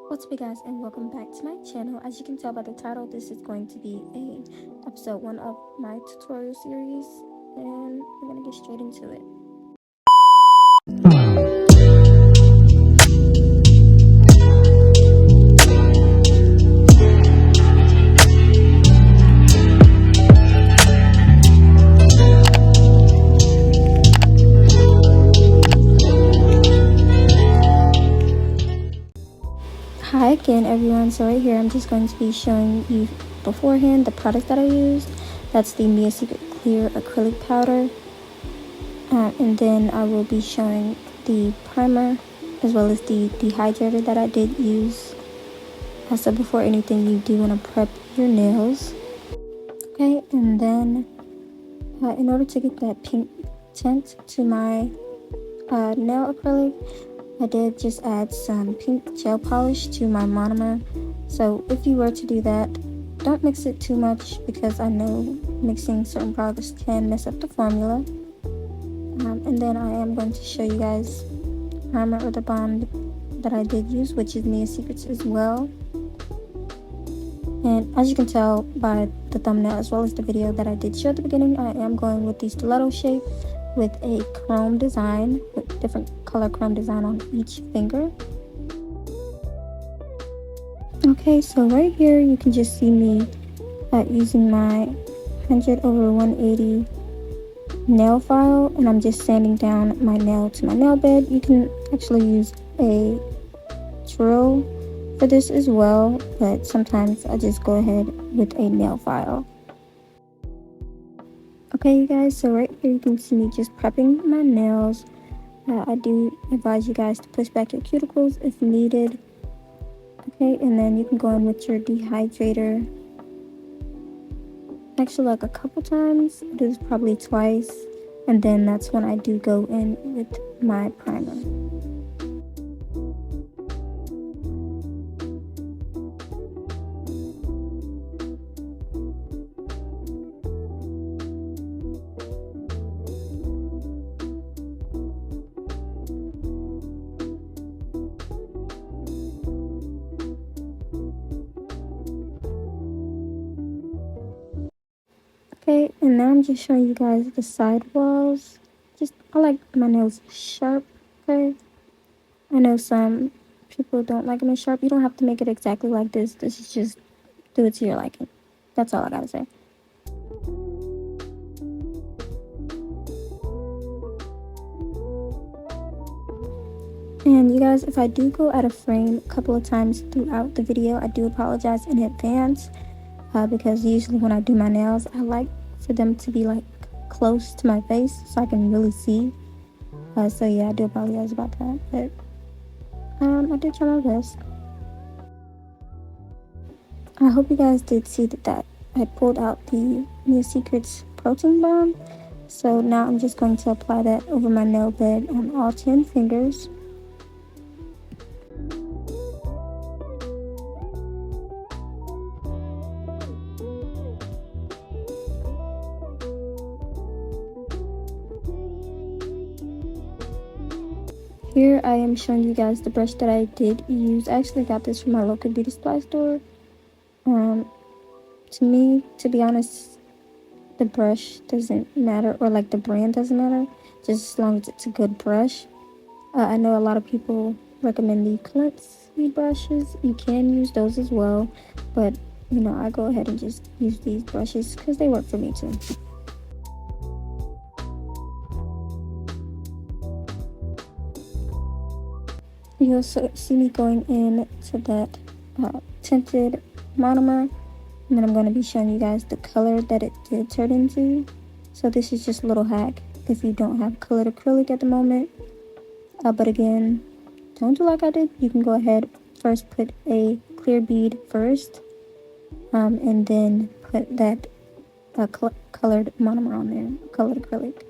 What's up, you guys, and welcome back to my channel. As you can tell by the title, this is going to be a episode 1 of my tutorial series, and we're gonna get straight into it. Hi again, everyone. So right here I'm just going to be showing you beforehand the product that I used. That's the Mia Secret Clear Acrylic Powder, and then I will be showing the primer as well as the dehydrator that I did use. So before anything, you do want to prep your nails. Okay, and then in order to get that pink tint to my nail acrylic, I did just add some pink gel polish to my monomer. So if you were to do that, don't mix it too much because I know mixing certain products can mess up the formula. And then I am going to show you guys primer or the balm that I did use, which is Mia Secrets as well. And as you can tell by the thumbnail as well as the video that I did show at the beginning, I am going with the stiletto shape with a chrome design, with different color chrome design on each finger. Okay, so right here you can just see me using my 100/180 nail file, and I'm just sanding down my nail to my nail bed. You can actually use a drill for this as well, but sometimes I just go ahead with a nail file. Okay, you guys, so right here you can see me just prepping my nails. I do advise you guys to push back your cuticles if needed. Okay, and then you can go in with your dehydrator. Actually, like a couple times. I do this probably twice, and then that's when I do go in with my primer. Okay, and now I'm just showing you guys the side walls. I like my nails sharp, okay? I know some people don't like them as sharp. You don't have to make it exactly like this. This is just do it to your liking. That's all I gotta say. And you guys, if I do go out of frame a couple of times throughout the video, I do apologize in advance because usually when I do my nails, I like for them to be like close to my face so I can really see. So yeah, I do apologize about that, but I did try my best. I hope you guys did see that I pulled out the Mia Secrets protein balm. So now I'm just going to apply that over my nail bed on all 10 fingers. Here I am showing you guys the brush that I did use. I actually got this from my local beauty supply store. To me, to be honest, the brush doesn't matter, or like the brand doesn't matter, just as long as it's a good brush. I know a lot of people recommend the cleansy brushes. You can use those as well, but you know, I go ahead and just use these brushes because they work for me too. You also see me going in to that tinted monomer, and then I'm going to be showing you guys the color that it did turn into. So this is just a little hack if you don't have colored acrylic at the moment. But again, don't do like I did. You can go ahead, first put a clear bead first, and then put that colored monomer on there, colored acrylic.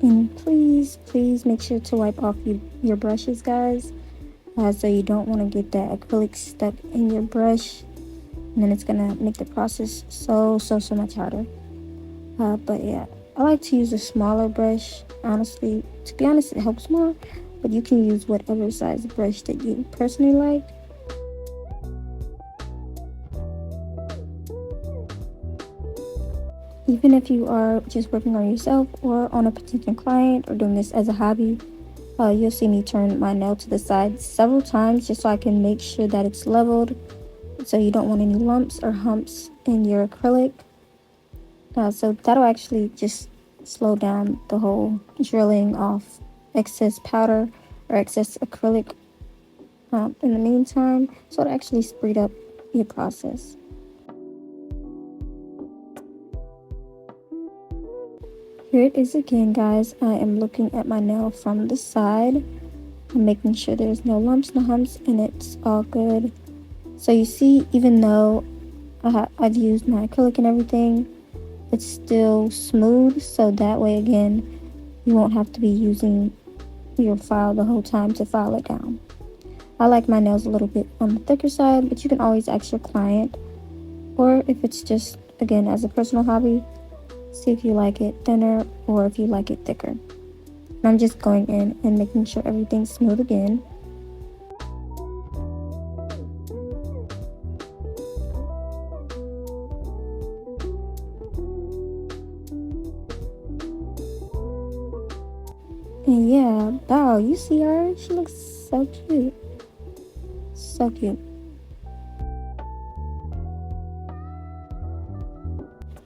And please please make sure to wipe off your brushes, guys. So you don't want to get that acrylic stuck in your brush, and then it's gonna make the process so much harder. But yeah, I like to use a smaller brush. Honestly, to be honest, it helps more, but you can use whatever size brush that you personally like. Even if you are just working on yourself or on a potential client or doing this as a hobby, you'll see me turn my nail to the side several times just so I can make sure that it's leveled, so you don't want any lumps or humps in your acrylic. So that'll actually just slow down the whole drilling off excess powder or excess acrylic in the meantime, so it'll actually speed up your process. Here it is again, guys. I am looking at my nail from the side. I'm making sure there's no lumps, no humps, and it's all good. So you see, even though I've used my acrylic and everything, it's still smooth, so that way again, you won't have to be using your file the whole time to file it down. I like my nails a little bit on the thicker side, but you can always ask your client, or if it's just, again, as a personal hobby, see if you like it thinner or if you like it thicker. And I'm just going in and making sure everything's smooth again. And yeah, wow, you see her? She looks so cute. So cute.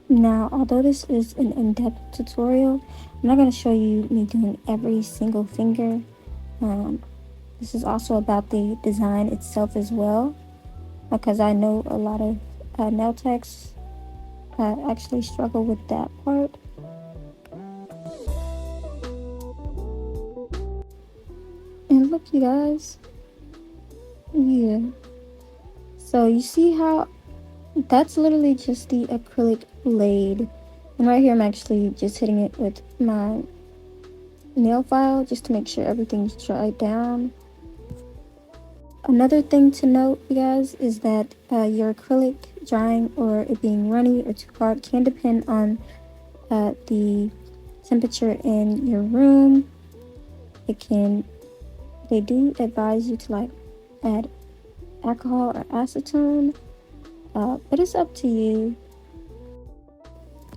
Now, although this is an in-depth tutorial, I'm not going to show you me doing every single finger. This is also about the design itself as well, because I know a lot of nail techs actually struggle with that part. And look, you guys. Yeah. So you see how that's literally just the acrylic laid. And right here I'm actually just hitting it with my nail file just to make sure everything's dried down. Another thing to note, you guys, is that your acrylic drying or it being runny or too hard can depend on the temperature in your room. They do advise you to like add alcohol or acetone, but it's up to you.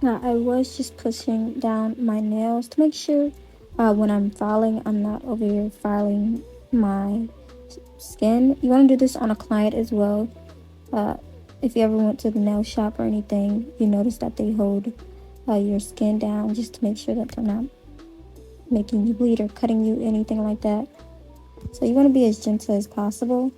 Now, I was just pushing down my nails to make sure when I'm filing, I'm not over here filing my skin. You want to do this on a client as well. If you ever went to the nail shop or anything, you notice that they hold your skin down just to make sure that they're not making you bleed or cutting you, anything like that. So you want to be as gentle as possible.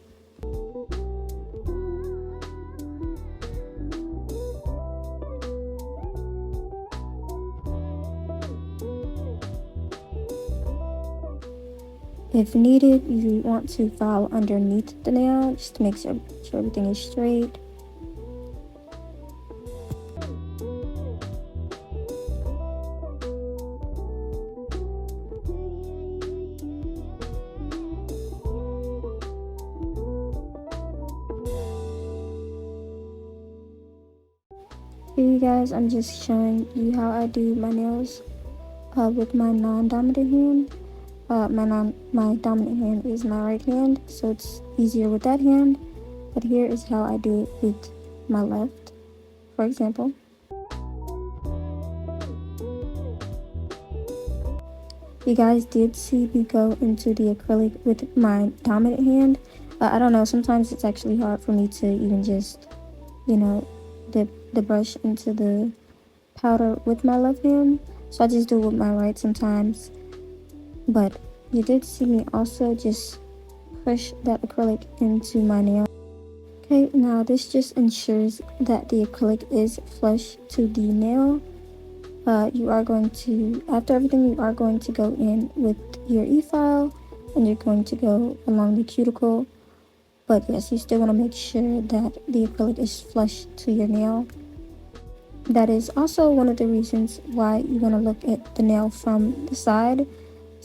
If needed, you want to file underneath the nail just to make sure everything is straight. Here, you guys, I'm just showing you how I do my nails with my non-dominant hand. My dominant hand is my right hand, so it's easier with that hand. But here is how I do it with my left, for example. You guys did see me go into the acrylic with my dominant hand. I don't know, sometimes it's actually hard for me to even just, dip the brush into the powder with my left hand. So I just do it with my right sometimes. But you did see me also just push that acrylic into my nail. Okay, now this just ensures that the acrylic is flush to the nail. After everything, you are going to go in with your e-file and you're going to go along the cuticle. But yes, you still want to make sure that the acrylic is flush to your nail. That is also one of the reasons why you want to look at the nail from the side,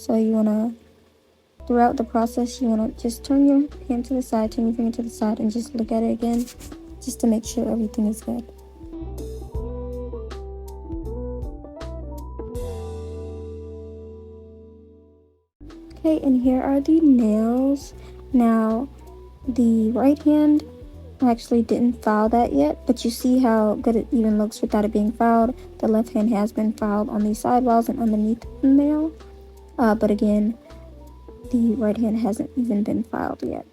So you want to, throughout the process, you want to just turn your hand to the side, turn your finger to the side, and just look at it again, just to make sure everything is good. Okay, and here are the nails. Now, the right hand, I actually didn't file that yet, but you see how good it even looks without it being filed. The left hand has been filed on the sidewalls and underneath the nail, but again, the right hand hasn't even been filed yet.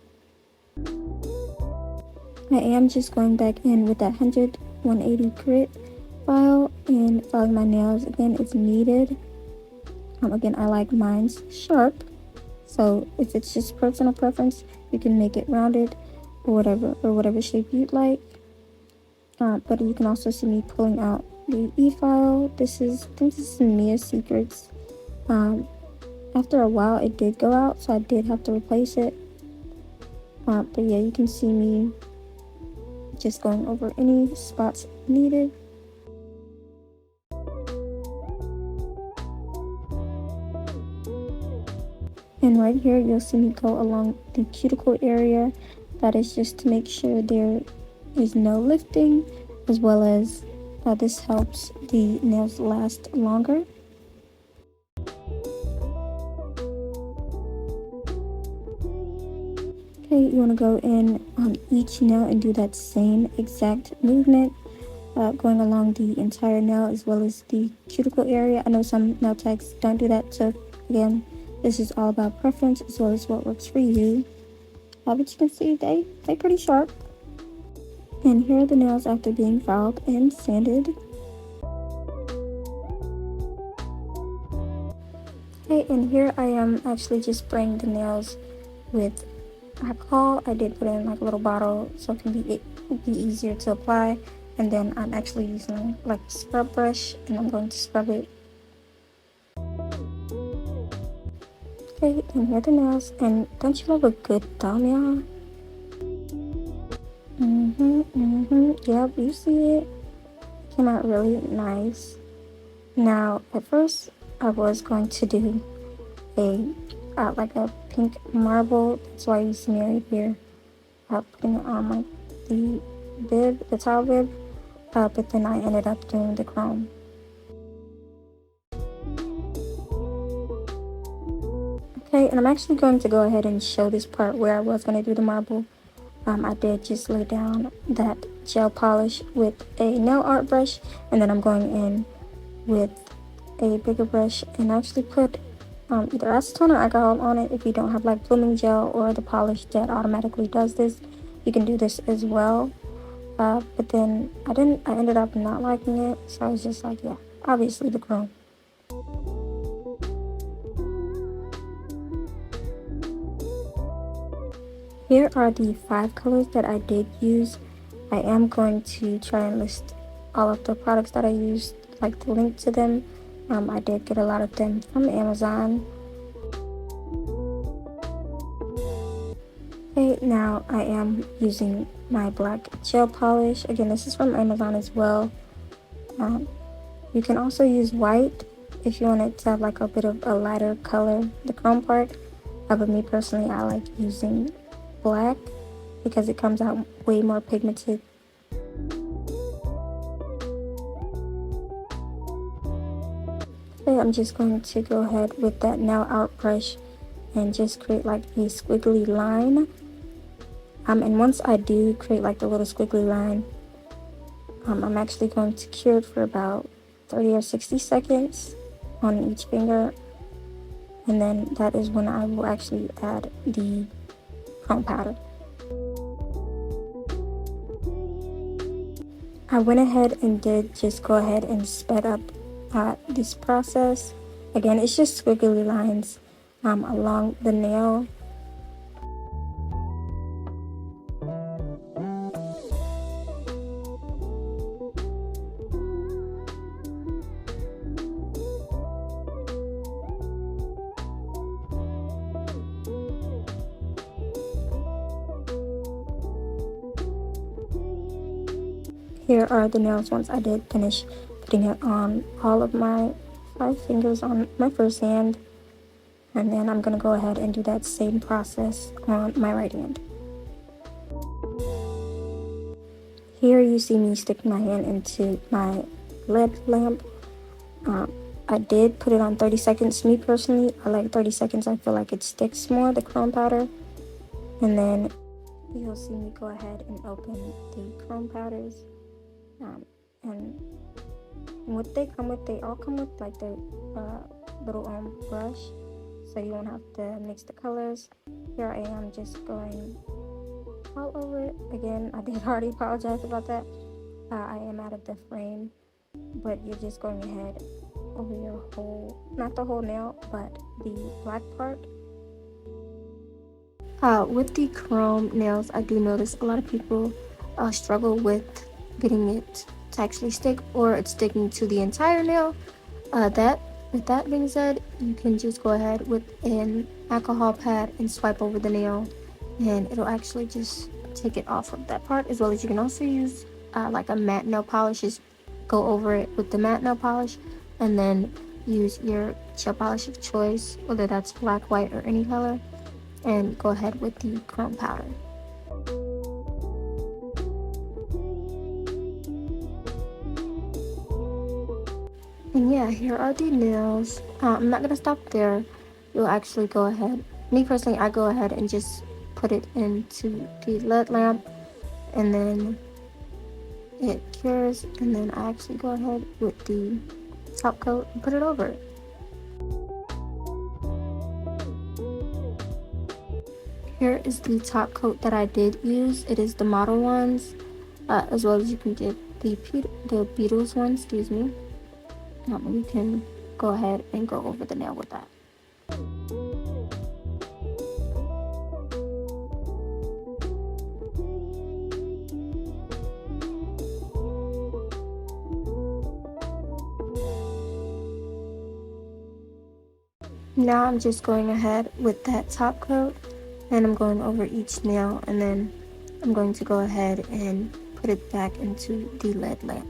I am just going back in with that 180 grit file and filing my nails again if needed. Again, I like mine's sharp, so if it's just personal preference, you can make it rounded or whatever shape you'd like. But you can also see me pulling out the e-file. I think this is Mia's Secrets. After a while it did go out, so I did have to replace it. But yeah, you can see me just going over any spots needed. And right here, you'll see me go along the cuticle area. That is just to make sure there is no lifting, as well as this helps the nails last longer. Okay, you want to go in on each nail and do that same exact movement, going along the entire nail as well as the cuticle area. I know some nail techs don't do that, so again, this is all about preference as well as what works for you. But you can see they're pretty sharp. And here are the nails after being filed and sanded. Okay, and here I am actually just spraying the nails with alcohol. I did put it in like a little bottle so it can be easier to apply. And then I'm actually using like a scrub brush and I'm going to scrub it. Okay, and here are the nails. And don't you love a good thumbnail? Yep, you see it. Came out really nice. Now, at first, I was going to do like a pink marble. That's why you see me right here, putting it on like the towel bib. But then I ended up doing the chrome. Okay, and I'm actually going to go ahead and show this part where I was going to do the marble. I did just lay down that gel polish with a nail art brush, and then I'm going in with a bigger brush and actually put either acetone or alcohol on it. If you don't have like blooming gel or the polish that automatically does this, you can do this as well. But then I ended up not liking it, so I was just like, yeah, obviously the chrome. Here are the 5 colors that I did use. I am going to try and list all of the products that I used, like the link to them. I did get a lot of them from Amazon. Okay, now I am using my black gel polish. Again, this is from Amazon as well. You can also use white if you want it to have like a bit of a lighter color, the chrome part. But me personally, I like using black because it comes out way more pigmented. Okay, I'm just going to go ahead with that nail art brush and just create like a squiggly line. And once I do create like the little squiggly line, I'm actually going to cure it for about 30 or 60 seconds on each finger, and then that is when I will actually add the chrome powder. I went ahead and did just go ahead and sped up this process. Again, it's just squiggly lines along the nail. Here are the nails once I did finish putting it on all of my 5 fingers on my first hand. And then I'm gonna go ahead and do that same process on my right hand. Here you see me stick my hand into my LED lamp. I did put it on 30 seconds. Me personally, I like 30 seconds. I feel like it sticks more, the chrome powder. And then you'll see me go ahead and open the chrome powders. And what they come with, they all come with like the little brush, so you won't have to mix the colors. Here I am just going all over it. Again, I did already apologize about that. I am out of the frame, but you're just going ahead over your whole, not the whole nail, but the black part. With the chrome nails, I do notice a lot of people struggle with getting it to actually stick, or it's sticking to the entire nail. With that being said, you can just go ahead with an alcohol pad and swipe over the nail, and it'll actually just take it off of that part. As well as you can also use like a matte nail polish. Just go over it with the matte nail polish, and then use your gel polish of choice, whether that's black, white, or any color, and go ahead with the chrome powder. And yeah, here are the nails. I'm not gonna stop there. You'll actually go ahead, me personally, I go ahead and just put it into the LED lamp, and then it cures, and then I actually go ahead with the top coat and put it over it. Here is the top coat that I did use. It is the model ones, as well as you can get the Beatles one, excuse me. You can go ahead and go over the nail with that. Now I'm just going ahead with that top coat, and I'm going over each nail, and then I'm going to go ahead and put it back into the LED lamp.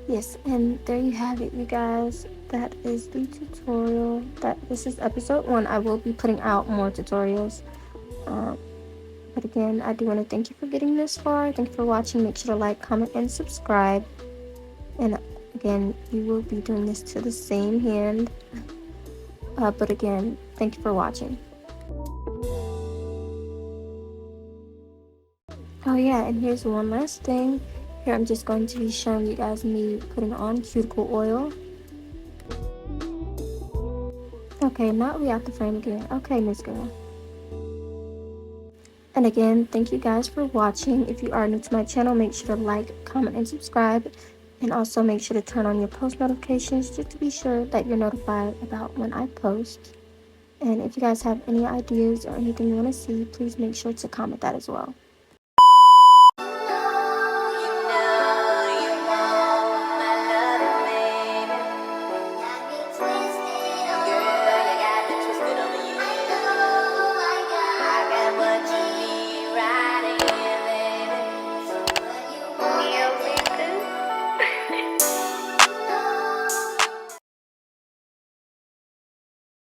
Yes, and there you have it, you guys. That is the tutorial. This is episode 1. I will be putting out more tutorials. But again, I do want to thank you for getting this far. Thank you for watching. Make sure to like, comment, and subscribe. And again, you will be doing this to the same hand. But again, thank you for watching. Oh yeah, and here's one last thing. Here I'm just going to be showing you guys me putting on cuticle oil. Okay, now we out the frame again. Okay, Miss Girl. And again, thank you guys for watching. If you are new to my channel, make sure to like, comment, and subscribe. And also make sure to turn on your post notifications just to be sure that you're notified about when I post. And if you guys have any ideas or anything you want to see, please make sure to comment that as well.